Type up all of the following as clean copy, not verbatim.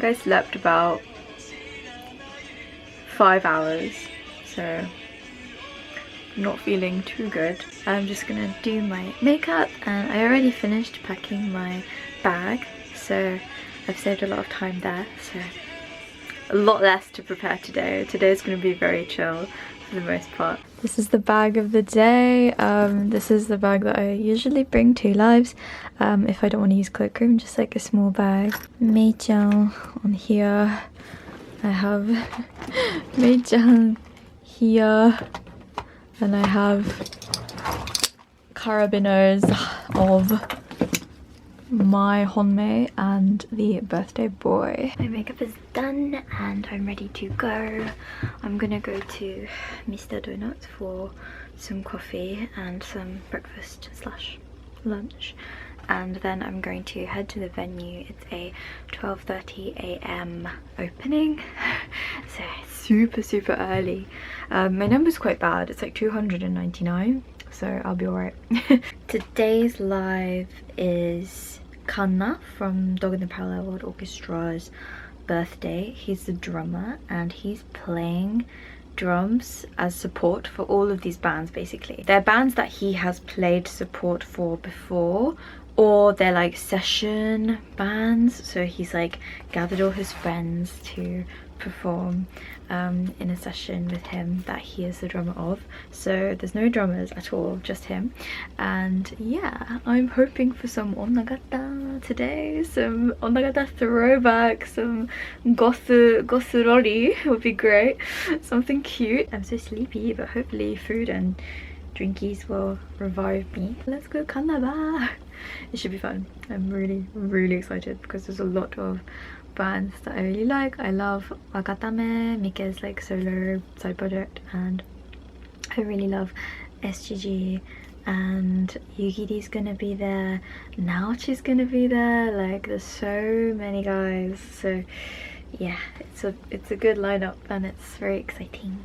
think I slept about 5 hours, so I'm not feeling too good. I'm just gonna do my makeup, and I already finished packing my bag, so I've saved a lot of time there, so a lot less to prepare today. Today's gonna be very chill for the most part. This is the bag of the day. This is the bag that I usually bring to lives if I don't want to use cloakroom, just like a small bag. Mei-chan on here. I have Mei-chan here, and I have carabiners of my honmei and the birthday boy. My makeup is done and I'm ready to go. I'm gonna go to Mr. Donuts for some coffee and some breakfast slash lunch, and then I'm going to head to the venue. It's a 12:30 a.m. opening, so it's super early. My number's quite bad, it's like 299, so I'll be alright. Today's live is Kanna from Dog in the Parallel World Orchestra's birthday. He's the drummer and he's playing drums as support for all of these bands. Basically, they're bands that he has played support for before, or they're like session bands, so he's like gathered all his friends to perform in a session with him that he is the drummer of. So there's no drummers at all, just him. And yeah, I'm hoping for some onnagata today, some onnagata throwback, some gosurori would be great, something cute. I'm so sleepy, but hopefully food and drinkies will revive me. Let's go Kanna. It should be fun. I'm really excited because there's a lot of bands that I really like. I love Wakatame, Mike's like solo side project, and I really love SGG, and Yugiri's gonna be there, Naochi's gonna be there. Like there's so many guys, so yeah, it's a good lineup and it's very exciting.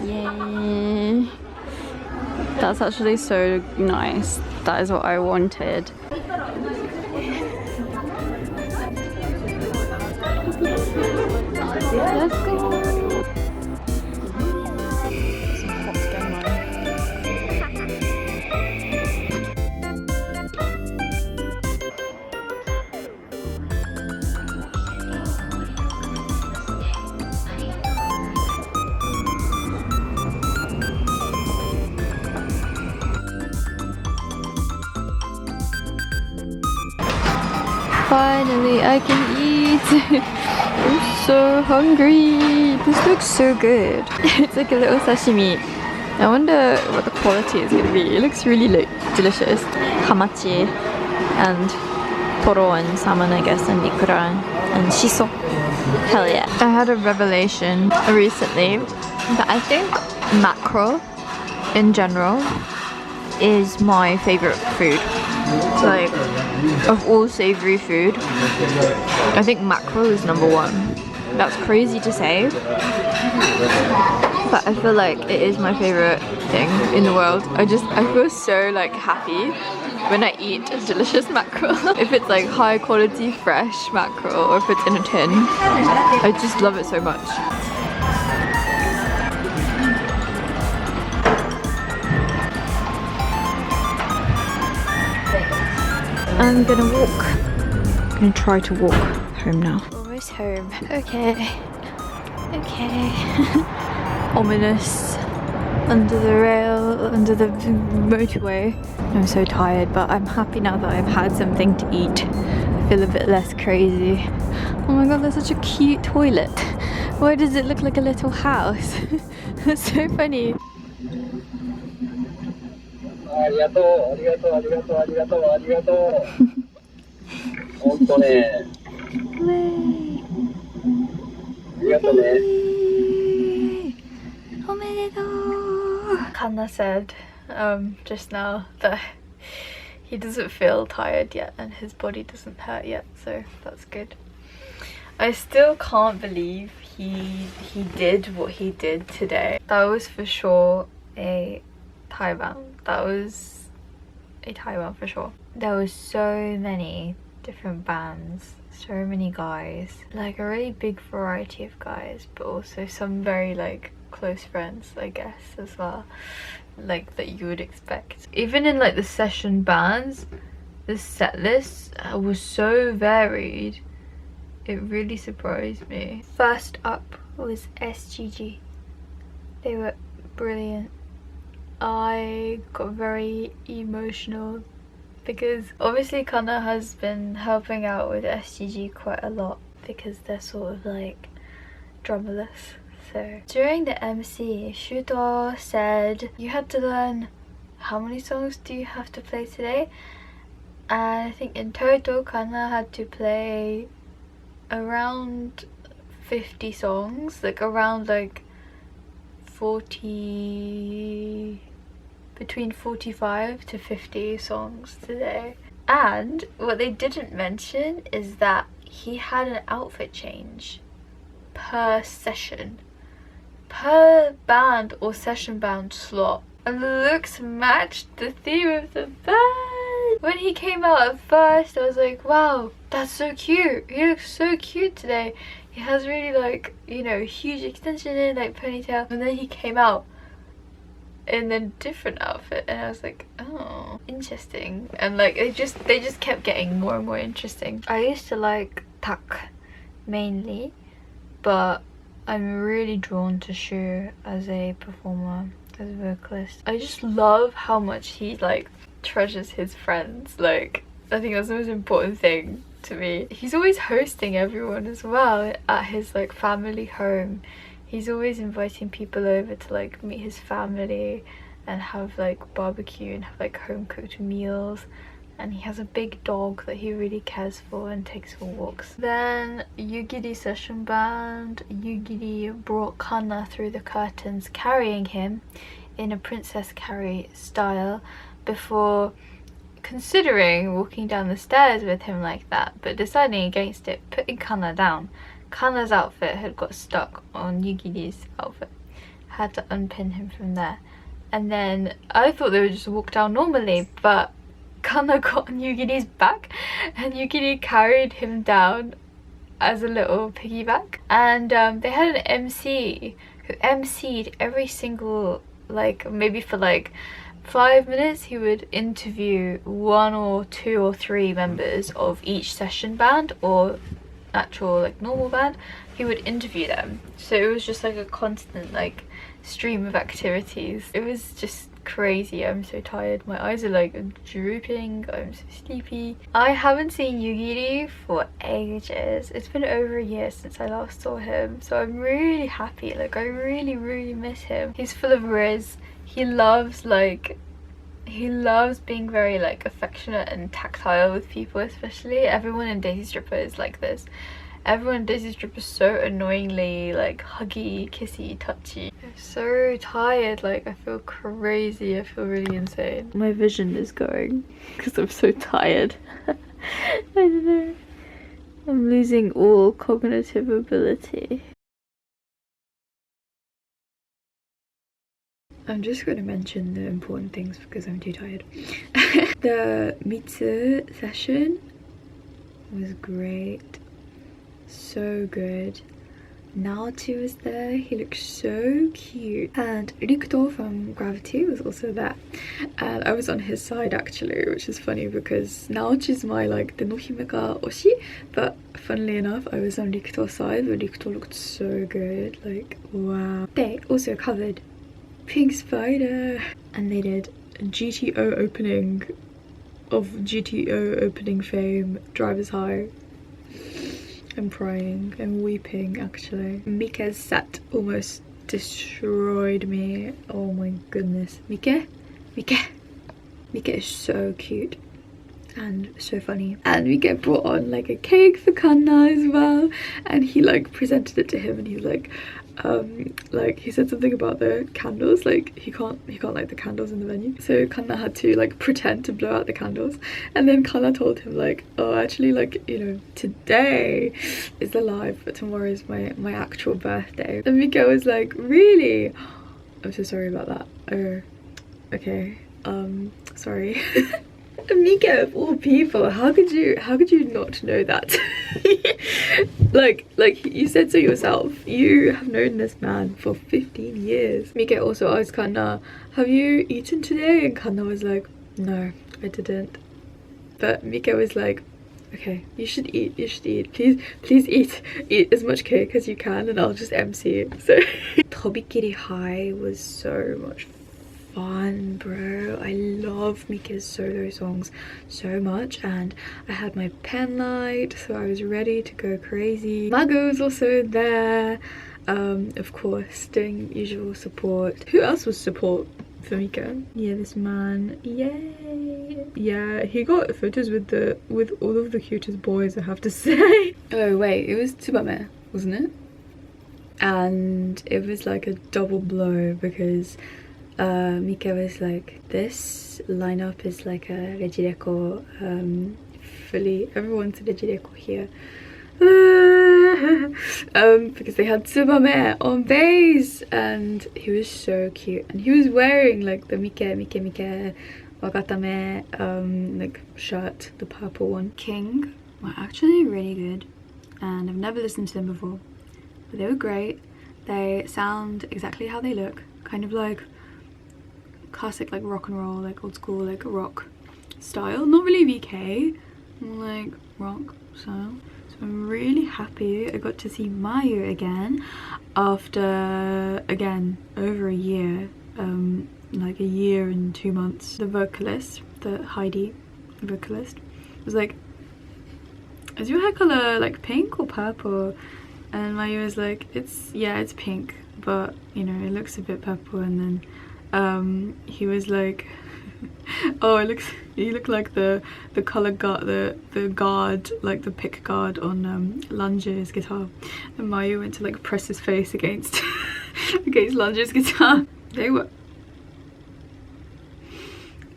Yay! That's actually so nice. That is what I wanted. Let's go! Finally, I can eat! I'm so hungry! This looks so good. It's like a little sashimi. I wonder what the quality is gonna be. It looks really delicious. Hamachi and toro and salmon, I guess, and ikura and shiso. Hell yeah. I had a revelation recently that I think mackerel in general is my favorite food. Like, of all savory food, I think mackerel is #1. That's crazy to say, but I feel like it is my favorite thing in the world. I feel so like happy when I eat delicious mackerel. If it's like high quality fresh mackerel or if it's in a tin, I just love it so much. I'm gonna walk. I'm gonna try to walk home now. Almost home. Okay. Okay. Ominous. Under the rail, under the motorway. I'm so tired, but I'm happy now that I've had something to eat. I feel a bit less crazy. Oh my god, there's such a cute toilet. Why does it look like a little house? That's so funny. Kanna said just now that he doesn't feel tired yet and his body doesn't hurt yet, so that's good. I still can't believe he did what he did today. That was for sure a taiban. That was a taiban for sure. There was so many different bands, so many guys, like a really big variety of guys, but also some very like close friends, I guess, as well, like that you would expect. Even in like the session bands, the set list was so varied. It really surprised me. First up was SGG. They were brilliant. I got very emotional because obviously Kanna has been helping out with SGG quite a lot because they're sort of like drummerless. So during the MC, Shuto said you had to learn how many songs do you have to play today, and I think in total Kanna had to play around 50 songs, like around like 40, between 45 to 50 songs today. And what they didn't mention is that he had an outfit change per session, per band or session band slot, and the looks matched the theme of the band. When he came out at first, I was like, wow, that's so cute. He looks so cute today. He has really like, you know, huge extension in like ponytail, and then he came out in a different outfit and I was like, oh, interesting. And like they just kept getting more and more interesting. I used to like Tak mainly, but I'm really drawn to Shu as a performer, as a vocalist. I just love how much he like treasures his friends. Like I think that's the most important thing to me. He's always hosting everyone as well at his like family home. He's always inviting people over to like meet his family and have like barbecue and have like home cooked meals, and he has a big dog that he really cares for and takes for walks. Then Yugiri session band. Yugiri brought Kanna through the curtains carrying him in a Princess Carry style before considering walking down the stairs with him like that, but deciding against it, putting Kanna down. Kanna's outfit had got stuck on Yugiri's outfit. Had to unpin him from there. And then I thought they would just walk down normally, but Kanna got on Yugiri's back and Yugiri carried him down as a little piggyback. And they had an MC who MC'd every single, like maybe for like 5 minutes he would interview 1 or 2 or 3 members of each session band or actual like normal band. He would interview them, so it was just like a constant like stream of activities. It was just crazy. I'm so tired, my eyes are like drooping, I'm so sleepy. I haven't seen Yugiri for ages. It's been over a year since I last saw him, so I'm really happy. Like I really miss him. He's full of riz. He loves being very like affectionate and tactile with people, especially. Everyone in Daisy Stripper is like this. Everyone in Daisy Stripper is so annoyingly like huggy, kissy, touchy. I'm so tired, like I feel crazy. I feel really insane. My vision is going because I'm so tired. I don't know. I'm losing all cognitive ability. I'm just going to mention the important things because I'm too tired. The Mitsu session was great. So good. Naoto was there. He looked so cute. And Rikuto from Gravity was also there. And I was on his side actually, which is funny because Naoto's my like the Nohime ga oshi. But funnily enough, I was on Rikuto's side, but Rikuto looked so good. Like, wow. They also covered Pink Spider. And they did a GTO opening of GTO opening fame, Driver's High. I'm crying, I'm weeping actually. Mika's set almost destroyed me. Oh my goodness. Mika is so cute and so funny. And Mika brought on like a cake for Kanna as well, and he like presented it to him, and he was like he said something about the candles, like he can't light the candles in the venue, so Kanna had to like pretend to blow out the candles. And then Kanna told him like, oh actually, like, you know, today is the live but tomorrow is my actual birthday. And Mika was like, really? I'm so sorry about that. Oh, okay, sorry. Mika, of all people, how could you not know that? like you said so yourself, you have known this man for 15 years. Mika also asked Kanna, have you eaten today? And Kanna was like, no, I didn't. But Mika was like, okay, you should eat, please eat as much cake as you can and I'll just MC it. So Tobikiri High was so much fun, bro. I love Mika's solo songs so much, and I had my pen light, so I was ready to go crazy. Mago was also there, of course, doing usual support. Who else was support for Mika? Yeah, this man. Yay! Yeah, he got photos with all of the cutest boys, I have to say. Oh wait, it was Tsubame, wasn't it? And it was like a double blow because Mika was like, this lineup is like a Regireko, fully, everyone's a Regireko here. Because they had Tsubame on bass, and he was so cute, and he was wearing like the Mike Wagatame like shirt, the purple one. King were actually really good, and I've never listened to them before, but they were great. They sound exactly how they look, kind of like classic like rock and roll, like old school like rock style, not really VK, more like rock style. So I'm really happy I got to see Mayu again after, again, over a year, like a year and 2 months. The vocalist, the Heidi vocalist, was like, is your hair color like pink or purple? And Mayu was like, it's pink, but you know, it looks a bit purple. And then he was like, oh, you look like the color guard, the guard, like the pick guard on Lunge's guitar. And Mayu went to like press his face against against Lunge's guitar. They were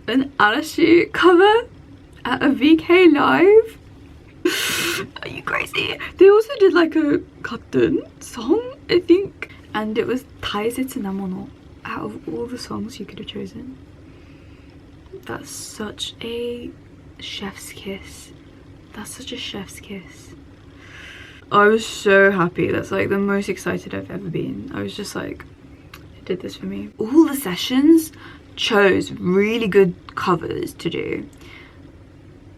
an Arashi cover at a VK live. Are you crazy? They also did like a cartoon song, I think, and it was Taisetsu na mono. Out of all the songs you could have chosen, that's such a chef's kiss. That's such a chef's kiss. I was so happy. That's like the most excited I've ever been. I was just like, it did this for me. All the sessions chose really good covers to do,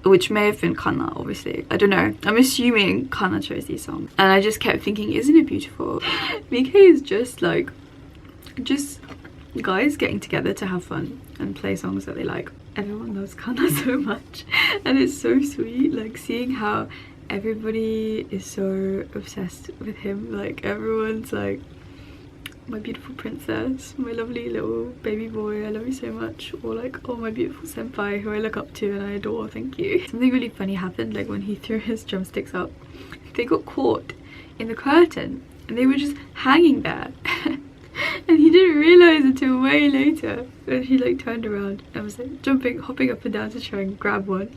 which may have been Kanna, obviously. I don't know. I'm assuming Kanna chose these songs. And I just kept thinking, isn't it beautiful? Mika is just like, just guys getting together to have fun and play songs that they like. Everyone loves Kanna so much, and it's so sweet, like seeing how everybody is so obsessed with him. Like everyone's like, my beautiful princess, my lovely little baby boy, I love you so much. Or like, oh, my beautiful senpai who I look up to and I adore, thank you. Something really funny happened, like when he threw his drumsticks up, they got caught in the curtain and they were just hanging there. And he didn't realize until way later when he like turned around and was like hopping up and down to try and grab one.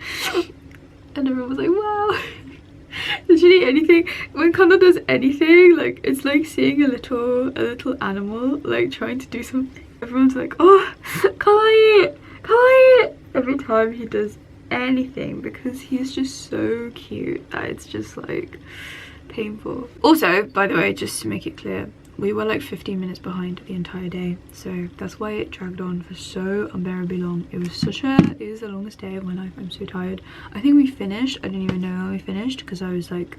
And everyone was like, wow. Literally anything, when Kanna does anything, like it's like seeing a little animal like trying to do something. Everyone's like, oh, kawaii, kawaii, every time he does anything, because he's just so cute that it's just like painful. Also, by the way, just to make it clear, we were like 15 minutes behind the entire day, so that's why it dragged on for so unbearably long. It was the longest day of my life. I'm so tired. I think we finished, I didn't even know how we finished because I was like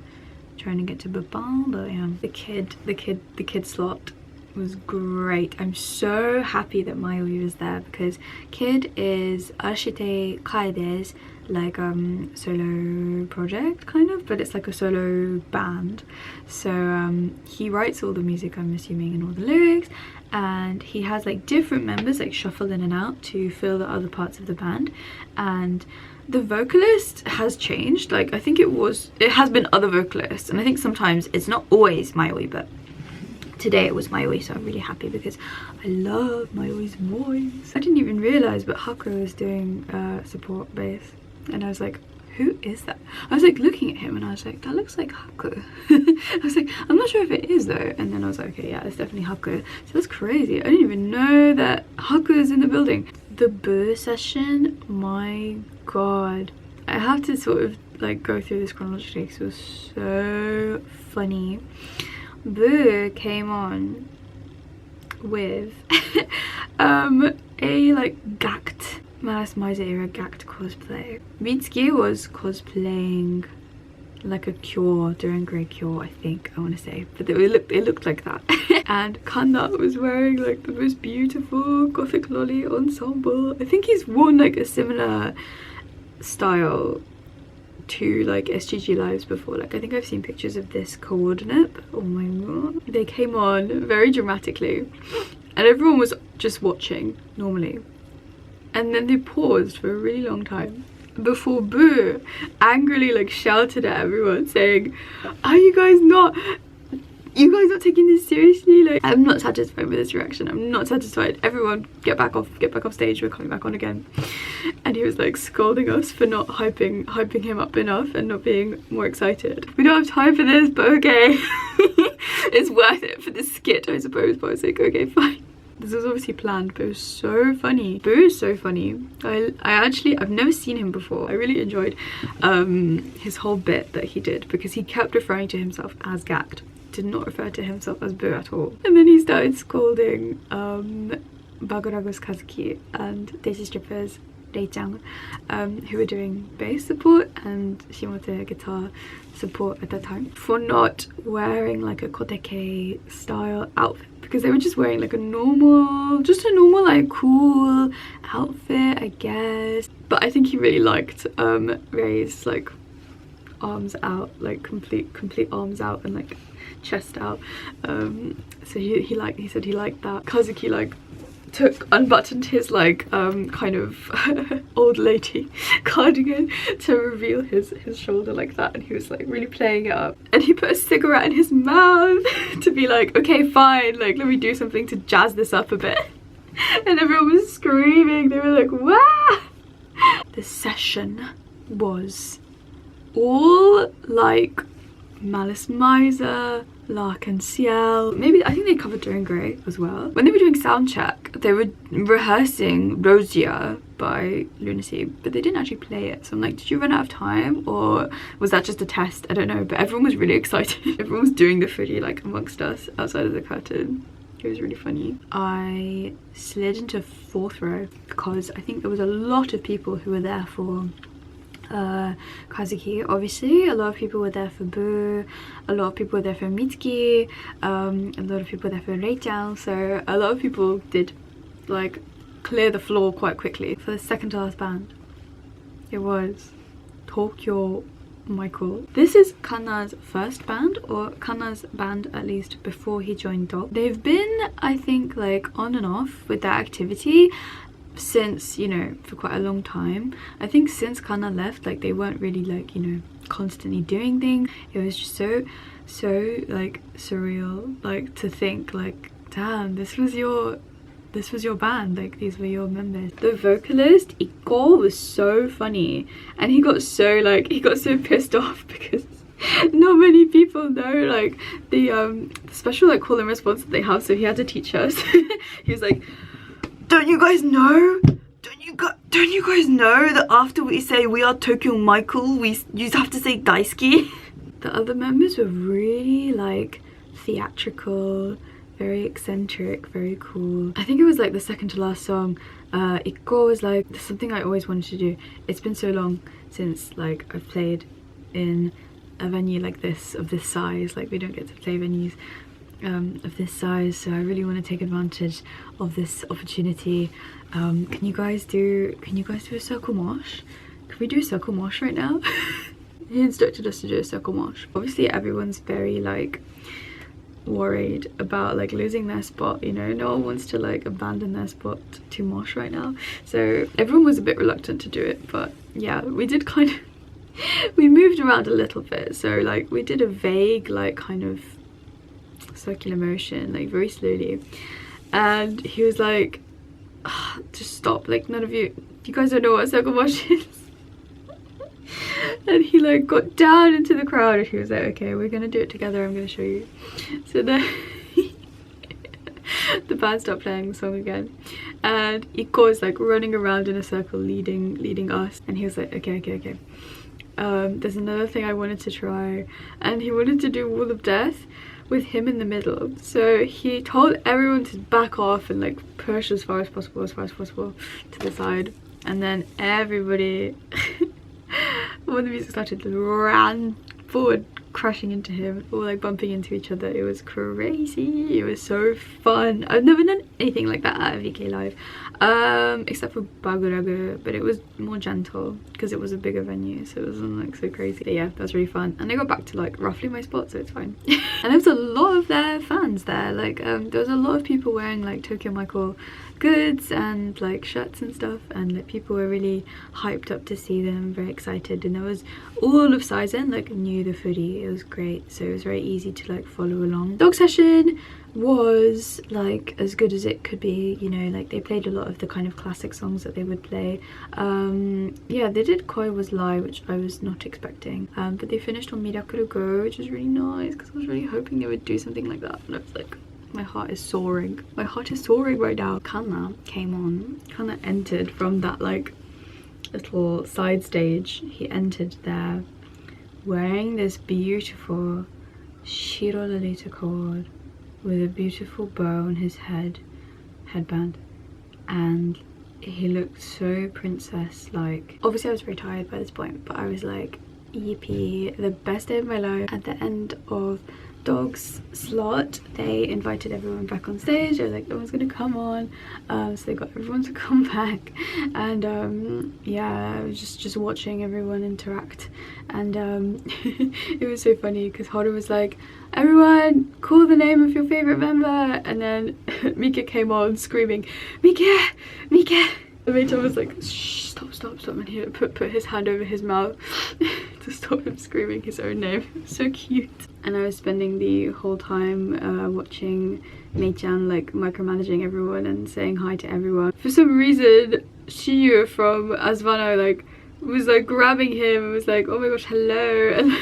trying to get to Bhutan, but yeah, the kid slot was great. I'm so happy that Maui was there because kid is aisarete kaides, like solo project kind of, but it's like a solo band. So he writes all the music, I'm assuming, and all the lyrics, and he has like different members like shuffle in and out to fill the other parts of the band. And the vocalist has changed. Like I think it has been other vocalists, and I think sometimes it's not always Maui, but today it was Maui, so I'm really happy because I love Maui's voice. I didn't even realize, but Haku was doing support bass, and I was like, who is that? I was like looking at him and I was like, that looks like Haku. I was like, I'm not sure if it is though. And then I was like, okay, yeah, it's definitely Haku. So that's crazy. I didn't even know that Haku is in the building. The Boo session, my god. I have to sort of like go through this chronologically because it was so funny. Boo came on with a like gacked Malas Miser era gacked cosplay. Mitsuki was cosplaying like a cure during Great Cure, I think, I want to say, but it looked like that. And Kanna was wearing like the most beautiful gothic lolly ensemble. I think he's worn like a similar style to like SGG lives before. Like I think I've seen pictures of this coordinate. Oh my god, they came on very dramatically and everyone was just watching normally, and then they paused for a really long time before Boo angrily like shouted at everyone saying, are you guys not taking this seriously? Like, I'm not satisfied with this reaction. I'm not satisfied. Everyone get back off stage. We're coming back on again. And he was like scolding us for not hyping him up enough and not being more excited. We don't have time for this, but okay. It's worth it for this skit, I suppose. But I was like, okay, fine. This was obviously planned, but it was so funny. Boo is so funny. I've never seen him before. I really enjoyed his whole bit that he did because he kept referring to himself as gacked. Did not refer to himself as Boo at all. And then he started scolding Bagurago's Kazuki and Daisy Strippers Rei-chan, who were doing bass support and Shimote guitar support at that time, for not wearing like a koteke style outfit, because they were just wearing like a normal like cool outfit, I guess. But I think he really liked Rei's like arms out, like complete arms out and like chest out. So he said he liked that. Kazuki like unbuttoned his like kind of old lady cardigan to reveal his shoulder like that, and he was like really playing it up, and he put a cigarette in his mouth to be like, okay fine, like let me do something to jazz this up a bit. And everyone was screaming. They were like, wow. The session was all like Malice Miser, L'Arc-en-Ciel. Maybe, I think they covered During Grey as well. When they were doing sound check, they were rehearsing Rosia by Lunacy, but they didn't actually play it. So I'm like, did you run out of time, or was that just a test? I don't know, but everyone was really excited. Everyone was doing the footy like amongst us outside of the curtain. It was really funny. I slid into 4th row because I think there was a lot of people who were there for Kazuki. Obviously a lot of people were there for Boo, a lot of people were there for Mitsuki, a lot of people were there for Rei-chan, so a lot of people did like clear the floor quite quickly. For the second to last band, it was Tokyo Michael. This is Kanna's first band, or Kanna's band at least before he joined Dog. They've been, I think, like on and off with their activity since, you know, for quite a long time. I think since Kanna left, like they weren't really like, you know, constantly doing things. It was just so like surreal, like to think like, damn, this was your band, like these were your members. The vocalist Ikko was so funny, and he got so pissed off because not many people know like the special like call and response that they have, so he had to teach us. He was like, Don't you guys know? Don't you guys know that after we say we are Tokyo Michael, you have to say daisuki? The other members were really like theatrical, very eccentric, very cool. I think it was like the second to last song. Ikko was like, there's something I always wanted to do. It's been so long since like I've played in a venue like this, of this size. Like we don't get to play venues of this size, so I really want to take advantage of this opportunity. Can you guys do a circle mosh? Can we do a circle mosh right now? He instructed us to do a circle mosh. Obviously everyone's very like worried about like losing their spot, you know, no one wants to like abandon their spot to mosh right now, so everyone was a bit reluctant to do it. But yeah, we did kind of we moved around a little bit, so like we did a vague like kind of circular motion, like very slowly, and he was like, oh, just stop, like none of you guys don't know what a circle mosh is. And he like got down into the crowd and he was like, okay, we're gonna do it together, I'm gonna show you. So then the band stopped playing the song again, and Ikko is like running around in a circle leading us, and he was like, okay, there's another thing I wanted to try, and he wanted to do Wall of Death with him in the middle. So he told everyone to back off and like push as far as possible to the side, and then everybody when the music started, ran forward, crashing into him, all like bumping into each other. It was crazy. It was so fun. I've never done anything like that at a VK Live, except for Baguragu, but it was more gentle because it was a bigger venue, so it wasn't like so crazy. But yeah, that was really fun, and I got back to like roughly my spot, so it's fine. And there was a lot of their fans there. Like there was a lot of people wearing like Tokyo Michael goods and like shirts and stuff, and like people were really hyped up to see them, very excited. And there was all of Saizen like knew the footy. It was great, so it was very easy to like follow along. Dog session was like as good as it could be, you know, like they played a lot of the kind of classic songs that they would play. Yeah, they did Koi Was Lie, which I was not expecting, but they finished on Miracle Go, which was really nice because I was really hoping they would do something like that, and I was like, my heart is soaring. My heart is soaring right now. Kanna came on. Kanna entered from that like little side stage. He entered there wearing this beautiful Shiro Lolita cord with a beautiful bow on his headband, and he looked so princess like. Obviously I was very tired by this point, but I was like, eepy, the best day of my life. At the end of Dog's slot, they invited everyone back on stage. They were like, no one's gonna come on, so they got everyone to come back, and yeah, I was just watching everyone interact, and it was so funny because Haru was like, everyone call the name of your favorite member, and then Mika came on screaming, Mika, and Rachel was like, shh, stop, and he put his hand over his mouth to stop him screaming his own name. So cute. And I was spending the whole time watching Mei-chan like micromanaging everyone and saying hi to everyone. For some reason, Shiyu from Asvano like was like grabbing him and was like, oh my gosh, hello, and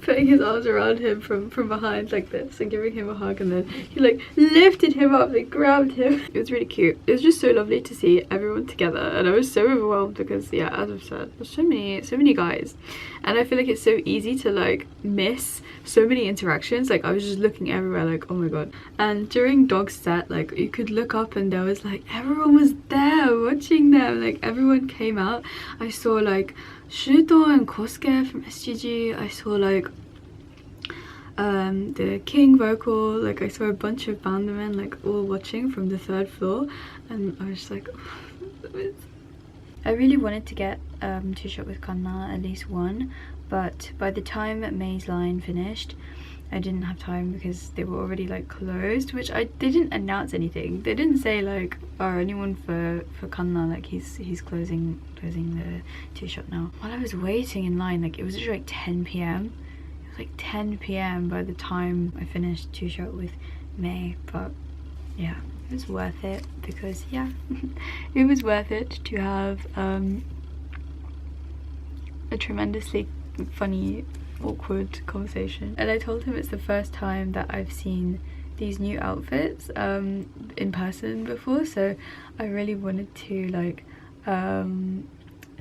putting his arms around him from behind like this and giving him a hug, and then he like lifted him up, like grabbed him. It was really cute. It was just so lovely to see everyone together, and I was so overwhelmed because yeah, as I've said, there's so many guys, and I feel like it's so easy to like miss so many interactions. Like I was just looking everywhere like, oh my god. And during Dog's set, like you could look up and there was like everyone was there watching them. Like everyone came out. I saw like Shuto and Kosuke from SGG. I saw like the King vocal. Like I saw a bunch of bandmen like all watching from the 3rd floor, and I was just like, oh, I really wanted to get 2-shot with Kanna, at least one, but by the time May's line finished, I didn't have time because they were already like closed, which they didn't announce anything. They didn't say like, oh, anyone for Kanna, like he's closing the 2-shot now. While I was waiting in line, like it was just like 10 p.m. It was like 10 p.m. by the time I finished 2-shot with May, but yeah, it was worth it because yeah, it was worth it to have a tremendously funny, awkward conversation. And I told him it's the first time that I've seen these new outfits in person before, so I really wanted to like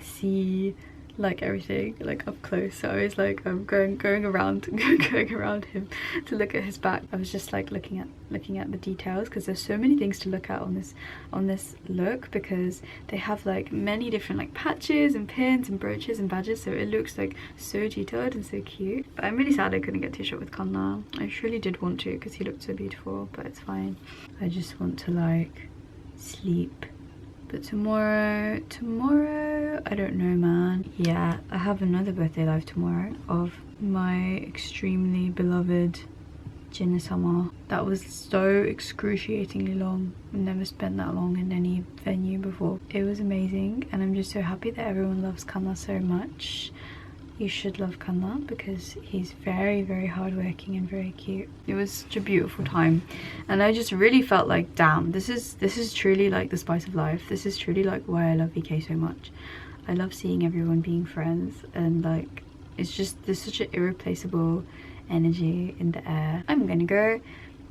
see like everything like up close. So I was like going around him to look at his back. I was just like looking at the details, because there's so many things to look at on this look, because they have like many different like patches and pins and brooches and badges, so it looks like so detailed and so cute. But I'm really sad I couldn't get to shot with Kanna. I truly did want to, because he looked so beautiful, but it's fine. I just want to like sleep. But tomorrow, I don't know, man. Yeah, I have another birthday live tomorrow of my extremely beloved Jinna-sama. That was so excruciatingly long. I've never spent that long in any venue before. It was amazing, and I'm just so happy that everyone loves Kanna so much. You should love Kanna, because he's very, very hardworking and very cute. It was such a beautiful time, and I just really felt like, damn, this is truly like the spice of life. This is truly like why I love VK so much. I love seeing everyone being friends, and like it's just, there's such an irreplaceable energy in the air. I'm gonna go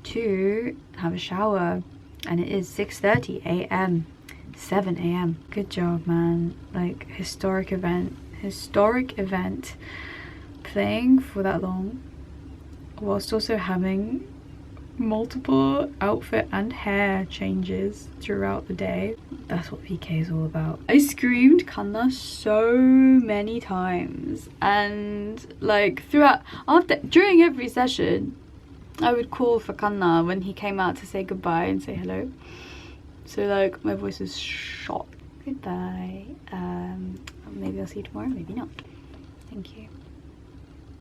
to have a shower, and it is 6:30 a.m. 7 a.m. Good job, man. Like historic event playing for that long, whilst also having multiple outfit and hair changes throughout the day. That's what VK is all about. I screamed Kanna so many times, and like during every session I would call for Kanna when he came out to say goodbye and say hello. So like my voice is shot. Goodbye. Maybe I'll see you tomorrow, maybe not. Thank you.